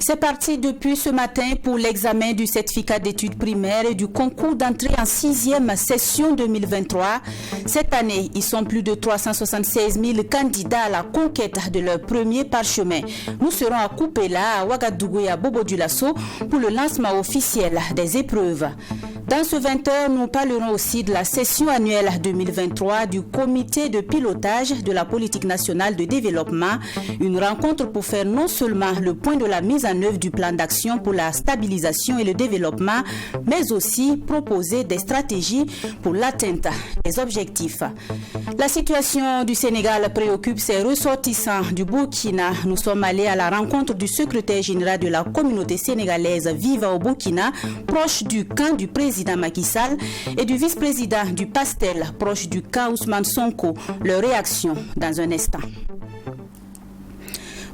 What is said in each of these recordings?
C'est parti depuis ce matin pour l'examen du certificat d'études primaires et du concours d'entrée en 6e session 2023. Cette année, ils sont plus de 376 000 candidats à la conquête de leur premier parchemin. Nous serons à Kupela, à Ouagadougou et à Bobo-Dioulasso pour le lancement officiel des épreuves. Dans ce 20h, nous parlerons aussi de la session annuelle 2023 du comité de pilotage de la politique nationale de développement, une rencontre pour faire non seulement le point de la mise en œuvre du plan d'action pour la stabilisation et le développement, mais aussi proposer des stratégies pour l'atteinte des objectifs. La situation du Sénégal préoccupe ses ressortissants du Burkina. Nous sommes allés à la rencontre du secrétaire général de la communauté sénégalaise vivant au Burkina, proche du camp du président Macky Sall, et du vice-président du PASTEL, proche du camp Ousmane Sonko. Leur réaction dans un instant.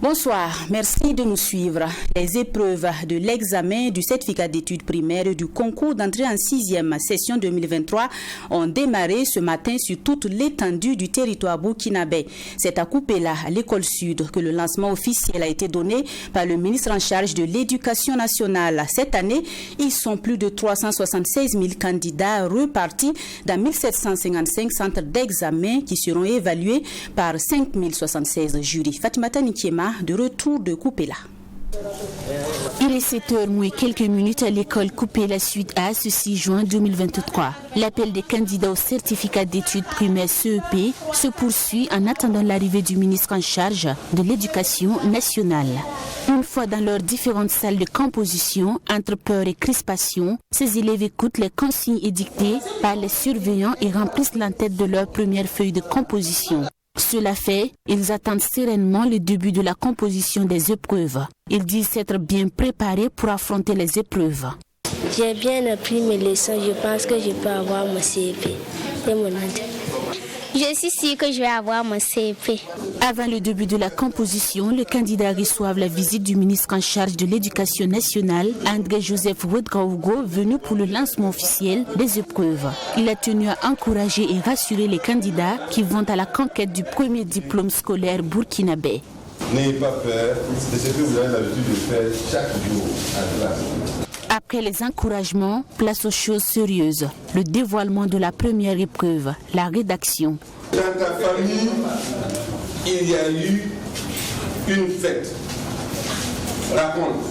Bonsoir, merci de nous suivre. Les épreuves de l'examen du certificat d'études primaires et du concours d'entrée en 6e session 2023 ont démarré ce matin sur toute l'étendue du territoire burkinabé. C'est à Kupela, à l'école sud, que le lancement officiel a été donné par le ministre en charge de l'Éducation nationale. Cette année, ils sont plus de 376 000 candidats repartis dans 1755 centres d'examen qui seront évalués par 5 076 jurys. Fatimata Nikiema, de retour de Kupela. Il est 7h moins quelques minutes à l'école Kupela Suite A ce 6 juin 2023. L'appel des candidats au certificat d'études primaires CEP se poursuit en attendant l'arrivée du ministre en charge de l'Éducation nationale. Une fois dans leurs différentes salles de composition, entre peur et crispation, ces élèves écoutent les consignes édictées par les surveillants et remplissent l'entête de leur première feuille de composition. Cela fait, ils attendent sereinement le début de la composition des épreuves. Ils disent s'être bien préparés pour affronter les épreuves. J'ai bien appris mes leçons, je pense que je peux avoir mon CEP et mon entrée. Je suis sûre que je vais avoir mon CEP. Avant le début de la composition, les candidats reçoivent la visite du ministre en charge de l'Éducation nationale, André-Joseph Ouedraogo, venu pour le lancement officiel des épreuves. Il a tenu à encourager et rassurer les candidats qui vont à la conquête du premier diplôme scolaire burkinabé. N'ayez pas peur, c'est ce que vous avez l'habitude de faire chaque jour à classe. Après les encouragements, place aux choses sérieuses. Le dévoilement de la première épreuve, la rédaction. Dans ta famille, il y a eu une fête. Raconte.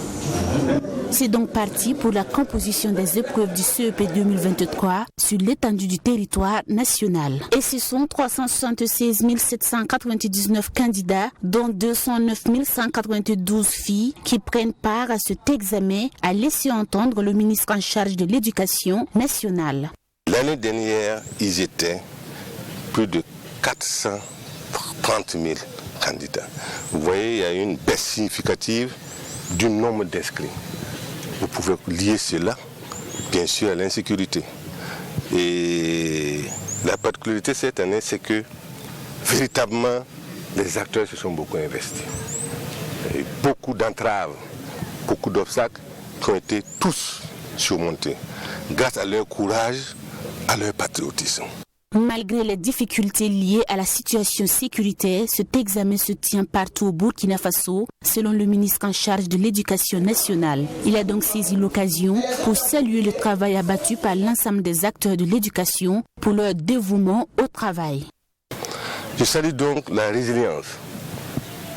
C'est donc parti pour la composition des épreuves du CEP 2023 sur l'étendue du territoire national. Et ce sont 376 799 candidats, dont 209 192 filles qui prennent part à cet examen, a laissé entendre le ministre en charge de l'Éducation nationale. L'année dernière, ils étaient plus de 430 000 candidats. Vous voyez, il y a une baisse significative du nombre d'inscrits. Vous pouvez lier cela, bien sûr, à l'insécurité. Et la particularité cette année, c'est que véritablement, les acteurs se sont beaucoup investis. Et beaucoup d'entraves, beaucoup d'obstacles qui ont été tous surmontés grâce à leur courage, à leur patriotisme. Malgré les difficultés liées à la situation sécuritaire, cet examen se tient partout au Burkina Faso, selon le ministre en charge de l'Éducation nationale. Il a donc saisi l'occasion pour saluer le travail abattu par l'ensemble des acteurs de l'éducation pour leur dévouement au travail. Je salue donc la résilience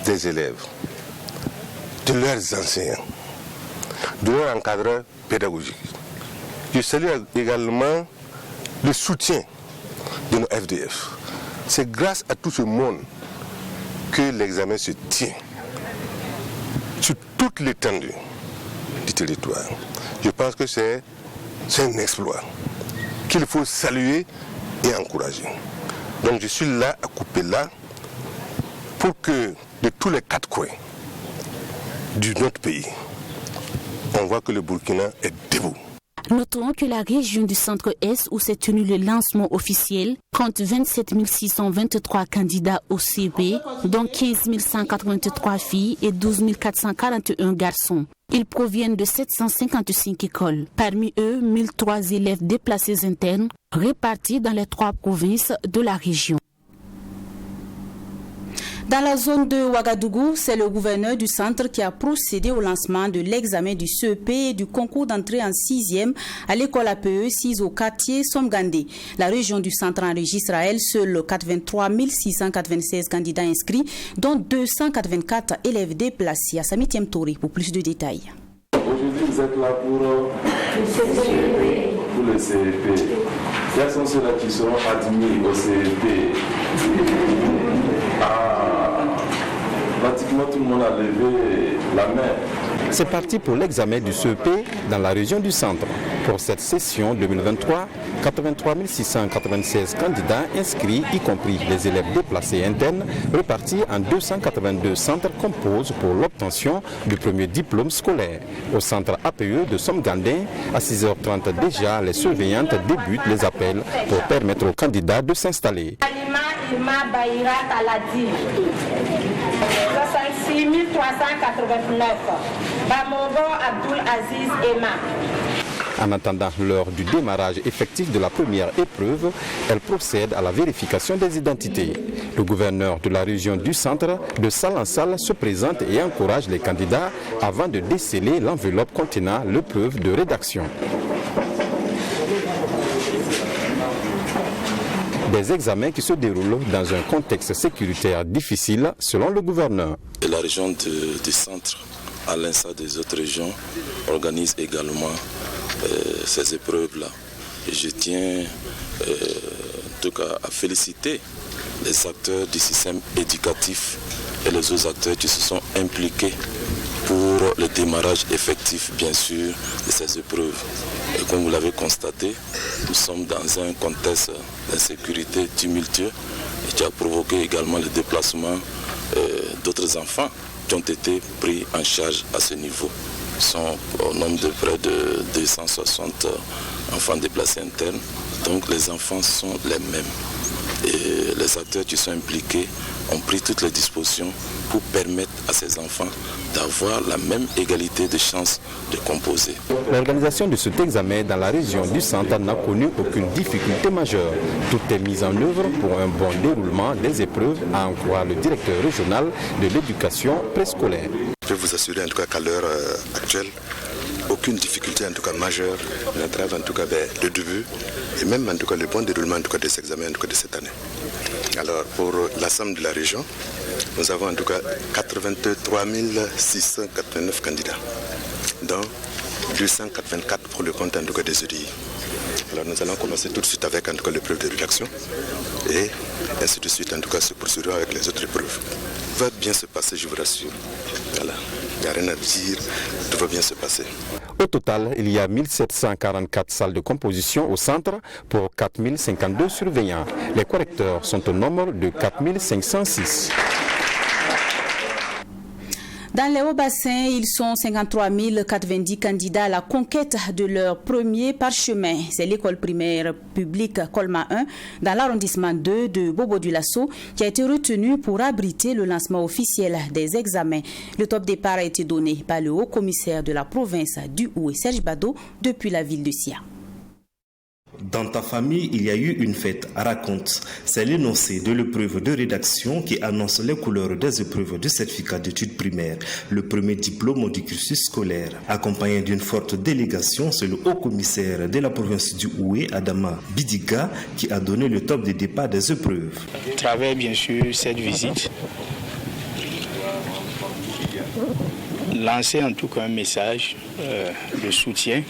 des élèves, de leurs enseignants, de leurs encadreurs pédagogiques. Je salue également le soutien de nos FDF. C'est grâce à tout ce monde que l'examen se tient sur toute l'étendue du territoire. Je pense que c'est un exploit qu'il faut saluer et encourager. Donc je suis là à couper là pour que de tous les 4 coins de notre pays, on voit que le Burkina est debout. Notons que la région du centre-est où s'est tenu le lancement officiel compte 27 623 candidats au CEP, dont 15 183 filles et 12 441 garçons. Ils proviennent de 755 écoles. Parmi eux, 1003 élèves déplacés internes répartis dans les 3 provinces de la région. Dans la zone de Ouagadougou, c'est le gouverneur du centre qui a procédé au lancement de l'examen du CEP et du concours d'entrée en 6e à l'école APE 6 au quartier Somgandé. La région du centre enregistre à elle seuls 83 696 candidats inscrits, dont 284 élèves déplacés. À Sami Tiemtori pour plus de détails. Aujourd'hui, vous êtes là pour le CEP. Quels sont ceux-là qui seront admis au CEP? Pratiquement tout le monde a levé la main. C'est parti pour l'examen du CEP dans la région du centre. Pour cette session 2023, 83 696 candidats inscrits, y compris les élèves déplacés internes, repartis en 282 centres composent pour l'obtention du premier diplôme scolaire. Au centre APE de Somgandé, à 6h30 déjà, les surveillantes débutent les appels pour permettre aux candidats de s'installer. 66 389. Bamongo Abdul Aziz Emma. En attendant l'heure du démarrage effectif de la première épreuve, elle procède à la vérification des identités. Le gouverneur de la région du centre, de salle en salle, se présente et encourage les candidats avant de déceler l'enveloppe contenant l'épreuve de rédaction. Des examens qui se déroulent dans un contexte sécuritaire difficile, selon le gouverneur. Et la région du centre, à l'instar des autres régions, organise également ces épreuves-là. Et je tiens en tout cas à féliciter les acteurs du système éducatif et les autres acteurs qui se sont impliqués pour le démarrage effectif, bien sûr, de ces épreuves. Et comme vous l'avez constaté, nous sommes dans un contexte d'insécurité tumultueux et qui a provoqué également le déplacement d'autres enfants qui ont été pris en charge à ce niveau. Ils sont au nombre de près de 260 enfants déplacés internes. Donc les enfants sont les mêmes. Et les acteurs qui sont impliqués ont pris toutes les dispositions pour permettre à ces enfants d'avoir la même égalité de chances de composer. L'organisation de cet examen dans la région du centre n'a connu aucune difficulté majeure. Tout est mis en œuvre pour un bon déroulement des épreuves, à en croire le directeur régional de l'éducation préscolaire. Je peux vous assurer en tout cas qu'à l'heure actuelle, aucune difficulté en tout cas majeure n'entrave en tout cas le début et même en tout cas le bon déroulement en tout cas des examens en tout cas de cette année. Alors pour l'ensemble de la région, nous avons en tout cas 83 689 candidats, dont 284 pour le compte en tout cas des EDI. Alors nous allons commencer tout de suite avec en tout cas l'épreuve de rédaction et ainsi de suite en tout cas se poursuivra avec les autres épreuves. Tout va bien se passer, je vous rassure. Voilà. Il n'y a rien à dire, tout va bien se passer. Au total, il y a 1744 salles de composition au centre pour 4052 surveillants. Les correcteurs sont au nombre de 4506. Dans les Hauts-Bassins, ils sont 53 090 candidats à la conquête de leur premier parchemin. C'est l'école primaire publique Colma 1 dans l'arrondissement 2 de Bobo-Dioulasso qui a été retenu pour abriter le lancement officiel des examens. Le top départ a été donné par le haut-commissaire de la province du Houé, Serge Bado, depuis la ville de Sia. Dans ta famille, il y a eu une fête, raconte. C'est l'énoncé de l'épreuve de rédaction qui annonce les couleurs des épreuves de certificat d'études primaires, le premier diplôme du cursus scolaire. Accompagné d'une forte délégation, c'est le haut-commissaire de la province du Houé, Adama Bidiga, qui a donné le top de départ des épreuves. À travers, bien sûr, cette visite, lancer en tout cas un message de soutien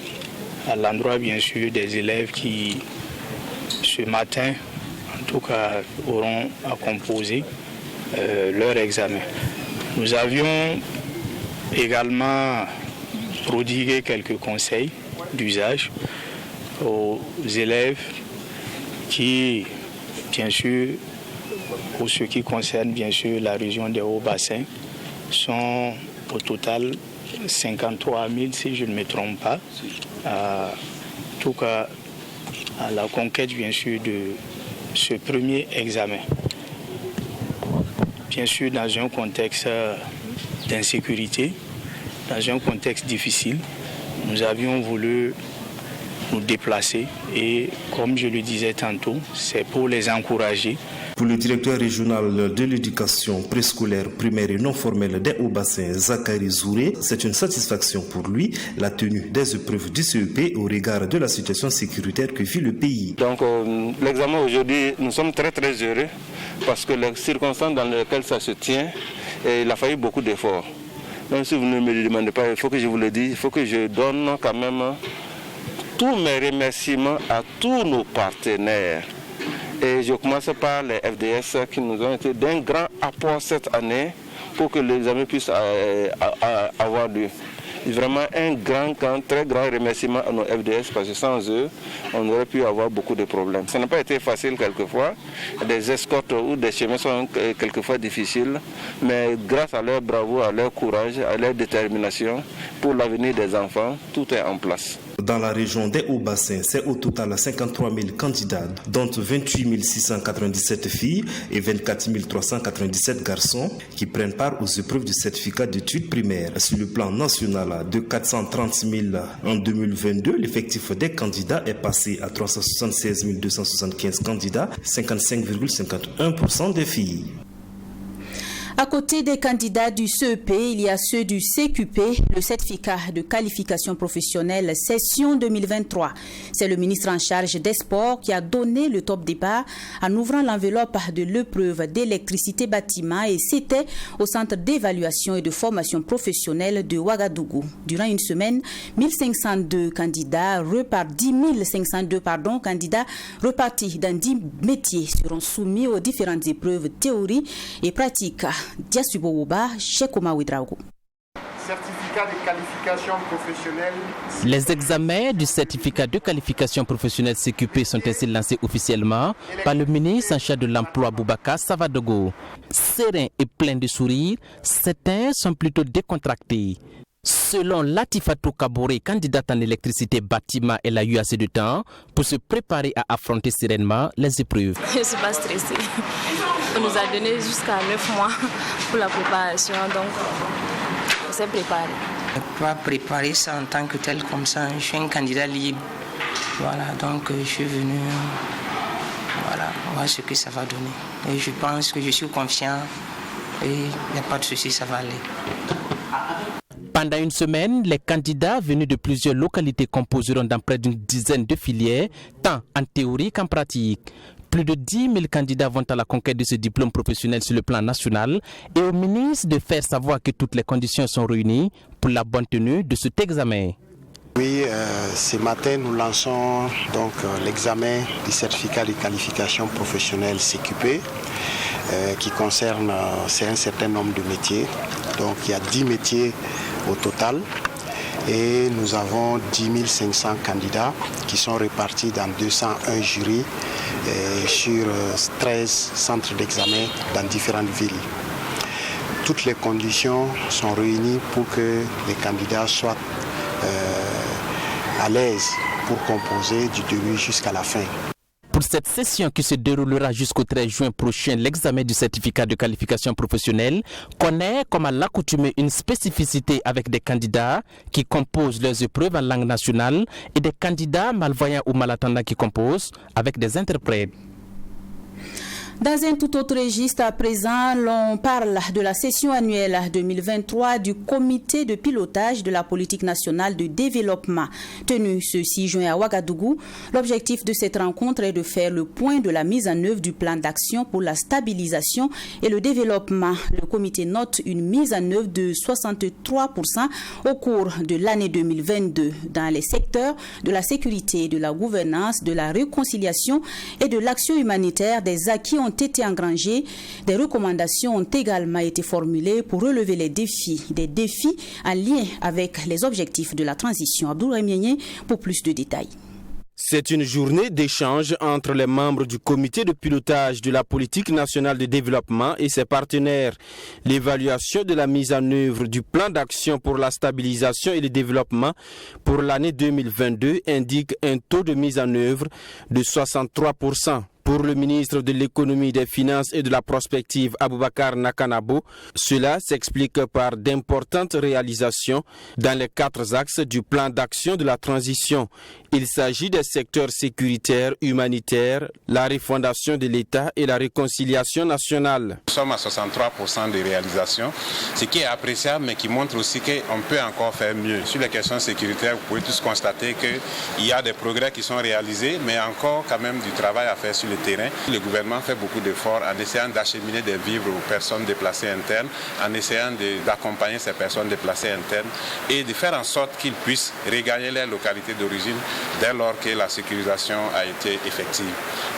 à l'endroit bien sûr des élèves qui ce matin en tout cas auront à composer leur examen. Nous avions également prodigué quelques conseils d'usage aux élèves qui bien sûr pour ce qui concerne bien sûr la région des Hauts-Bassins sont au total 53 000 si je ne me trompe pas, en tout cas à la conquête bien sûr de ce premier examen. Bien sûr dans un contexte d'insécurité, dans un contexte difficile, nous avions voulu nous déplacer et comme je le disais tantôt, c'est pour les encourager. Pour le directeur régional de l'éducation préscolaire, primaire et non formelle des Hauts-Bassins, Zachary Zouré, c'est une satisfaction pour lui la tenue des épreuves du CEP au regard de la situation sécuritaire que vit le pays. Donc l'examen aujourd'hui, nous sommes très heureux parce que les circonstances dans lesquelles ça se tient, il a fallu beaucoup d'efforts. Même si vous ne me le demandez pas, il faut que je vous le dise, il faut que je donne quand même tous mes remerciements à tous nos partenaires. Et je commence par les FDS qui nous ont été d'un grand apport cette année pour que l'examen puisse avoir lieu. Vraiment un très grand remerciement à nos FDS parce que sans eux, on aurait pu avoir beaucoup de problèmes. Ça n'a pas été facile quelquefois. Des escortes ou des chemins sont quelquefois difficiles, mais grâce à leur bravoure, à leur courage, à leur détermination, pour l'avenir des enfants, tout est en place. Dans la région des Hauts-Bassins, c'est au total 53 000 candidats, dont 28 697 filles et 24 397 garçons qui prennent part aux épreuves du certificat d'études primaires. Sur le plan national, de 430 000 en 2022, l'effectif des candidats est passé à 376 275 candidats, 55,51% des filles. À côté des candidats du CEP, il y a ceux du CQP, le certificat de qualification professionnelle session 2023. C'est le ministre en charge des sports qui a donné le top départ en ouvrant l'enveloppe de l'épreuve d'électricité bâtiment et c'était au centre d'évaluation et de formation professionnelle de Ouagadougou. Durant une semaine, 10 502 candidats candidats repartis dans 10 métiers seront soumis aux différentes épreuves théorie et pratiques. Certificat de qualification professionnelle. Les examens du certificat de qualification professionnelle CQP sont ainsi lancés officiellement par le ministre en charge de l'emploi Boubacar Savadogo. Sereins et pleins de sourires, certains sont plutôt décontractés. Selon Latifatou Kabouré, candidate en électricité bâtiment, elle a eu assez de temps pour se préparer à affronter sereinement les épreuves. Je ne suis pas stressée. On nous a donné jusqu'à 9 mois pour la préparation, donc on s'est préparé. Je ne peux pas préparer ça en tant que tel comme ça. Je suis un candidat libre. Voilà, donc je suis venu voir ce que ça va donner. Et je pense que je suis confiant et il n'y a pas de souci, ça va aller. Pendant une semaine, les candidats venus de plusieurs localités composeront dans près d'une dizaine de filières, tant en théorie qu'en pratique. Plus de 10 000 candidats vont à la conquête de ce diplôme professionnel sur le plan national et au ministre de faire savoir que toutes les conditions sont réunies pour la bonne tenue de cet examen. Oui, ce matin nous lançons donc l'examen du certificat de qualification professionnelle CQP qui concerne un certain nombre de métiers. Donc il y a 10 métiers au total et nous avons 10 500 candidats qui sont répartis dans 201 jurys sur 13 centres d'examen dans différentes villes. Toutes les conditions sont réunies pour que les candidats soient à l'aise pour composer du début jusqu'à la fin. Pour cette session qui se déroulera jusqu'au 13 juin prochain, l'examen du certificat de qualification professionnelle connaît comme à l'accoutumée une spécificité avec des candidats qui composent leurs épreuves en langue nationale et des candidats malvoyants ou malatendants qui composent avec des interprètes. Dans un tout autre registre, à présent, l'on parle de la session annuelle 2023 du comité de pilotage de la politique nationale de développement. Tenue ce 6 juin à Ouagadougou, l'objectif de cette rencontre est de faire le point de la mise en œuvre du plan d'action pour la stabilisation et le développement. Le comité note une mise en œuvre de 63% au cours de l'année 2022 dans les secteurs de la sécurité, de la gouvernance, de la réconciliation et de l'action humanitaire. Des acquis ont été engrangés. Des recommandations ont également été formulées pour relever les défis, des défis en lien avec les objectifs de la transition. Abdoulaye Mienye pour plus de détails. C'est une journée d'échange entre les membres du comité de pilotage de la politique nationale de développement et ses partenaires. L'évaluation de la mise en œuvre du plan d'action pour la stabilisation et le développement pour l'année 2022 indique un taux de mise en œuvre de 63%. Pour le ministre de l'économie, des finances et de la prospective Aboubacar Nakanabo, cela s'explique par d'importantes réalisations dans les 4 axes du plan d'action de la transition. Il s'agit des secteurs sécuritaires, humanitaires, la refondation de l'État et la réconciliation nationale. Nous sommes à 63% de réalisation, ce qui est appréciable mais qui montre aussi qu'on peut encore faire mieux. Sur les questions sécuritaires, vous pouvez tous constater qu'il y a des progrès qui sont réalisés, mais encore quand même du travail à faire sur le terrain. Le gouvernement fait beaucoup d'efforts en essayant d'acheminer des vivres aux personnes déplacées internes, en essayant d'accompagner ces personnes déplacées internes et de faire en sorte qu'ils puissent regagner leur localité d'origine dès lors que la sécurisation a été effective.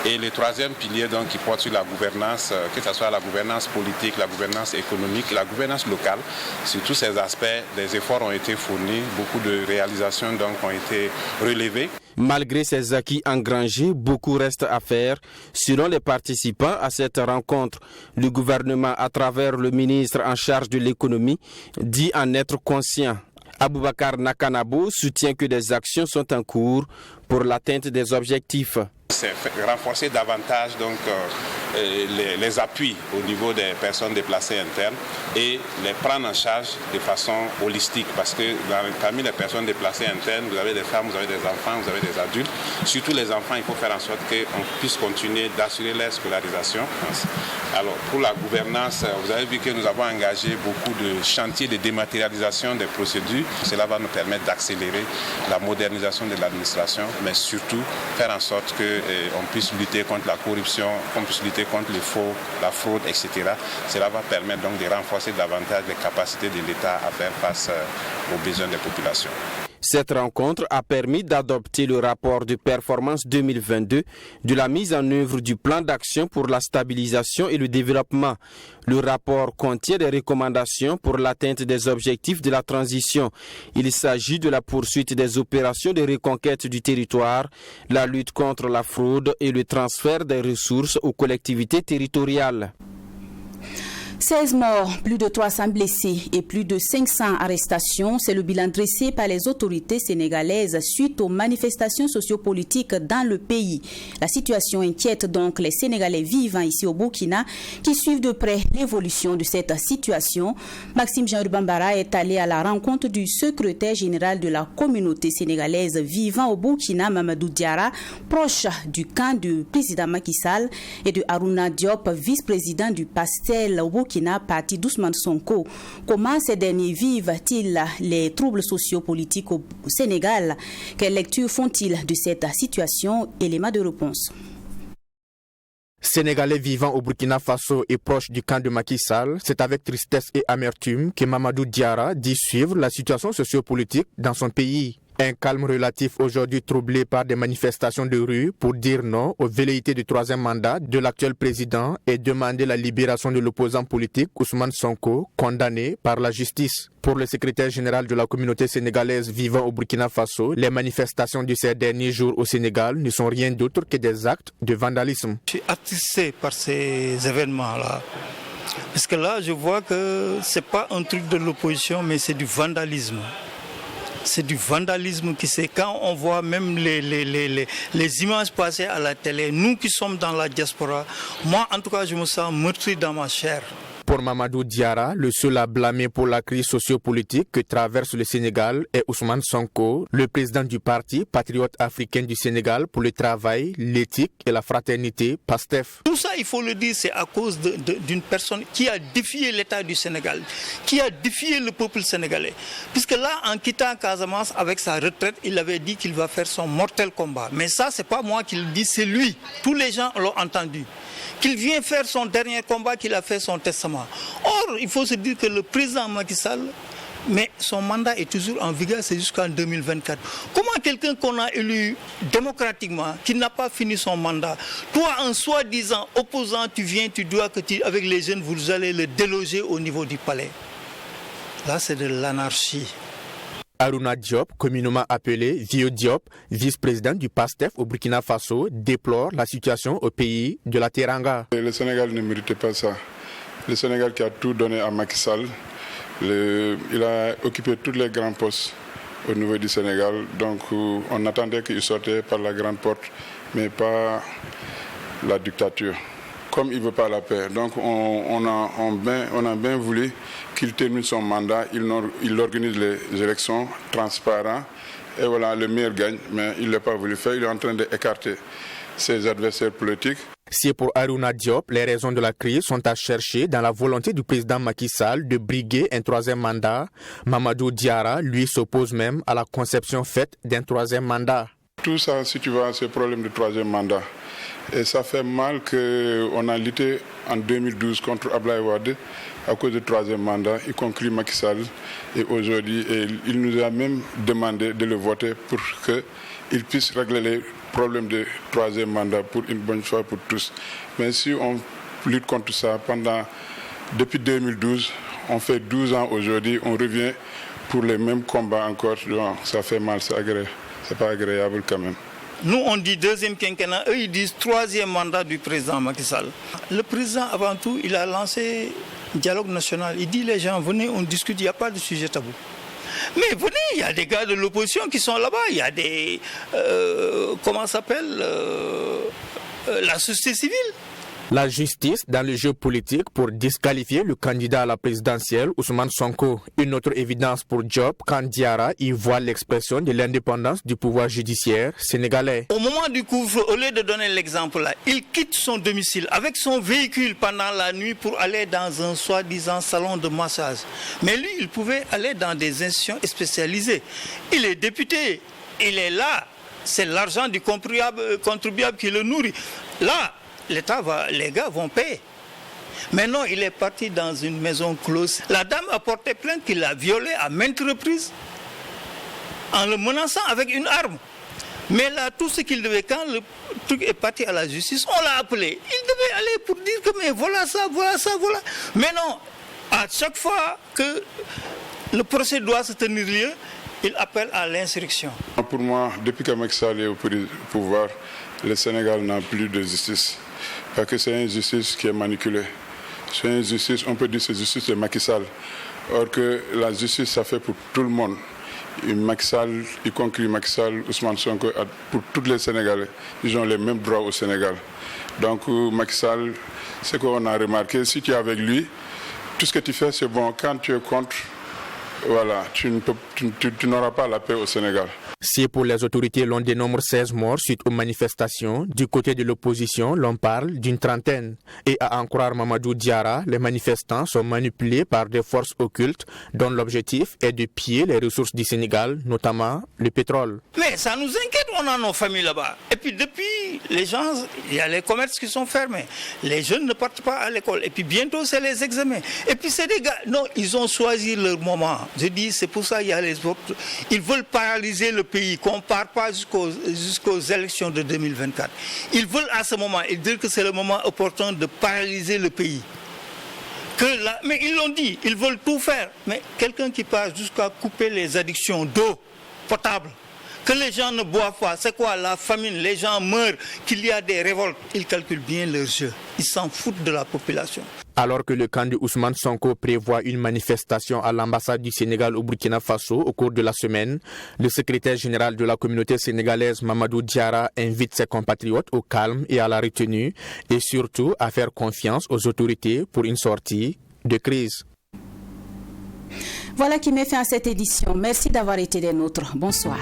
Et le troisième pilier donc, qui porte sur la gouvernance, que ce soit la gouvernance politique, la gouvernance économique, la gouvernance locale, sur tous ces aspects, des efforts ont été fournis, beaucoup de réalisations donc, ont été relevées. Malgré ces acquis engrangés, beaucoup reste à faire. Selon les participants à cette rencontre, le gouvernement, à travers le ministre en charge de l'économie, dit en être conscient. Aboubakar Nakanabo soutient que des actions sont en cours pour l'atteinte des objectifs. C'est renforcer davantage donc, les appuis au niveau des personnes déplacées internes et les prendre en charge de façon holistique parce que parmi les personnes déplacées internes, vous avez des femmes, vous avez des enfants, vous avez des adultes. Surtout les enfants, il faut faire en sorte qu'on puisse continuer d'assurer leur scolarisation. Alors pour la gouvernance, vous avez vu que nous avons engagé beaucoup de chantiers de dématérialisation des procédures. Cela va nous permettre d'accélérer la modernisation de l'administration, mais surtout faire en sorte qu'on puisse lutter contre la corruption, qu'on puisse lutter contre les faux, la fraude, etc. Cela va permettre donc de renforcer davantage les capacités de l'État à faire face aux besoins des populations. Cette rencontre a permis d'adopter le rapport de performance 2022 de la mise en œuvre du plan d'action pour la stabilisation et le développement. Le rapport contient des recommandations pour l'atteinte des objectifs de la transition. Il s'agit de la poursuite des opérations de reconquête du territoire, la lutte contre la fraude et le transfert des ressources aux collectivités territoriales. 16 morts, plus de 300 blessés et plus de 500 arrestations, c'est le bilan dressé par les autorités sénégalaises suite aux manifestations sociopolitiques dans le pays. La situation inquiète donc les Sénégalais vivant ici au Burkina qui suivent de près l'évolution de cette situation. Maxime Jean-Urbain Bara est allé à la rencontre du secrétaire général de la communauté sénégalaise vivant au Burkina, Mamadou Diarra, proche du camp du président Macky Sall, et de Aruna Diop, vice-président du PASTEL au Burkina, parti d'Ousmane Sonko. Comment ces derniers vivent-ils les troubles sociopolitiques au Sénégal? Quelle lecture font-ils de cette situation? Élément de réponse. Sénégalais vivant au Burkina Faso et proche du camp de Macky Sall, c'est avec tristesse et amertume que Mamadou Diarra dit suivre la situation sociopolitique dans son pays. Un calme relatif aujourd'hui troublé par des manifestations de rue pour dire non aux velléités du troisième mandat de l'actuel président et demander la libération de l'opposant politique Ousmane Sonko, condamné par la justice. Pour le secrétaire général de la communauté sénégalaise vivant au Burkina Faso, les manifestations de ces derniers jours au Sénégal ne sont rien d'autre que des actes de vandalisme. Je suis attristé par ces événements-là. Parce que là, je vois que ce n'est pas un truc de l'opposition, mais c'est du vandalisme. C'est du vandalisme qui c'est quand on voit même les images passer à la télé, nous qui sommes dans la diaspora, moi en tout cas je me sens meurtri dans ma chair. Pour Mamadou Diarra, le seul à blâmer pour la crise sociopolitique que traverse le Sénégal est Ousmane Sonko, le président du parti patriote africain du Sénégal pour le travail, l'éthique et la fraternité, PASTEF. Tout ça, il faut le dire, c'est à cause d'une personne qui a défié l'État du Sénégal, qui a défié le peuple sénégalais. Puisque là, en quittant Casamance avec sa retraite, il avait dit qu'il va faire son mortel combat. Mais ça, c'est pas moi qui le dis, c'est lui. Tous les gens l'ont entendu. Qu'il vient faire son dernier combat, qu'il a fait son testament. Or, il faut se dire que le président Macky Sall, mais son mandat est toujours en vigueur, c'est jusqu'en 2024. Comment quelqu'un qu'on a élu démocratiquement, qui n'a pas fini son mandat, toi, en soi-disant opposant, tu viens, tu dois que avec les jeunes, vous allez le déloger au niveau du palais. Là, c'est de l'anarchie. Aruna Diop, communément appelé Vio Diop, vice-président du PASTEF au Burkina Faso, déplore la situation au pays de la Teranga. Le Sénégal ne méritait pas ça. Le Sénégal qui a tout donné à Macky Sall, il a occupé tous les grands postes au niveau du Sénégal. Donc on attendait qu'il sortait par la grande porte, mais pas la dictature. Comme il ne veut pas la paix. Donc on a bien voulu qu'il termine son mandat, il organise les élections transparentes et voilà, le meilleur gagne, mais il ne l'a pas voulu faire. Il est en train d'écarter ses adversaires politiques. Si pour Harouna Diop, les raisons de la crise sont à chercher dans la volonté du président Macky Sall de briguer un troisième mandat, Mamadou Diarra, lui, s'oppose même à la conception faite d'un troisième mandat. Tout ça, si tu vois, c'est le problème du troisième mandat. Et ça fait mal qu'on a lutté en 2012 contre Abdoulaye Wade à cause du troisième mandat, y compris Macky Sall. Et aujourd'hui, il nous a même demandé de le voter pour qu'il puisse régler les problèmes de troisième mandat pour une bonne fois pour tous. Mais si on lutte contre ça depuis 2012, on fait 12 ans aujourd'hui, on revient pour les mêmes combats encore. Donc, ça fait mal, c'est pas agréable quand même. Nous, on dit deuxième quinquennat, eux, ils disent troisième mandat du président Macky Sall. Le président, avant tout, il a lancé un dialogue national. Il dit les gens, venez, on discute, il n'y a pas de sujet tabou. Mais venez, il y a des gars de l'opposition qui sont là-bas, il y a des... comment ça s'appelle la société civile. La justice dans le jeu politique pour disqualifier le candidat à la présidentielle, Ousmane Sonko. Une autre évidence pour Diop, quand Diarra y voit l'expression de l'indépendance du pouvoir judiciaire sénégalais. Au moment du couvre-feu, au lieu de donner l'exemple là, il quitte son domicile avec son véhicule pendant la nuit pour aller dans un soi-disant salon de massage. Mais lui, il pouvait aller dans des institutions spécialisées. Il est député, il est là. C'est l'argent du contribuable qui le nourrit. Là, les gars vont payer. Mais non, il est parti dans une maison close. La dame a porté plainte qu'il l'a violé à maintes reprises en le menaçant avec une arme. Mais là, tout ce qu'il devait, quand le truc est parti à la justice, on l'a appelé. Il devait aller pour dire que mais voilà ça, voilà ça, voilà. Mais non, à chaque fois que le procès doit se tenir lieu, il appelle à l'insurrection. Pour moi, depuis que Macky Sall est au pouvoir, le Sénégal n'a plus de justice. Parce que c'est une justice qui est manipulée. C'est une justice, on peut dire que c'est justice de Macky Sall. Or que la justice, ça fait pour tout le monde. Et Macky Sall, y compris Macky Sall, Ousmane Sonko, pour tous les Sénégalais, ils ont les mêmes droits au Sénégal. Donc Macky Sall, c'est qu'on a remarqué, si tu es avec lui, tout ce que tu fais, c'est bon. Quand tu es contre, voilà, tu n'auras pas la paix au Sénégal. Si pour les autorités l'on dénombre 16 morts suite aux manifestations, du côté de l'opposition, l'on parle d'une trentaine. Et à en croire Mamadou Diarra, les manifestants sont manipulés par des forces occultes dont l'objectif est de piller les ressources du Sénégal, notamment le pétrole. Mais ça nous inquiète, on a nos familles là-bas. Et puis depuis, les gens, il y a les commerces qui sont fermés. Les jeunes ne partent pas à l'école. Et puis bientôt, c'est les examens. Et puis c'est des gars, non, ils ont choisi leur moment. Je dis, c'est pour ça qu'il y a les autres. Ils veulent paralyser le pays, qu'on ne part pas jusqu'aux élections de 2024. Ils veulent à ce moment, ils disent que c'est le moment opportun de paralyser le pays. Mais ils l'ont dit, ils veulent tout faire. Mais quelqu'un qui part jusqu'à couper les addictions d'eau potable, que les gens ne boivent pas, c'est quoi la famine, les gens meurent, qu'il y a des révoltes, ils calculent bien leur jeu. Ils s'en foutent de la population. Alors que le camp de Ousmane Sonko prévoit une manifestation à l'ambassade du Sénégal au Burkina Faso au cours de la semaine, le secrétaire général de la communauté sénégalaise Mamadou Diarra invite ses compatriotes au calme et à la retenue et surtout à faire confiance aux autorités pour une sortie de crise. Voilà qui met fin à cette édition. Merci d'avoir été des nôtres. Bonsoir.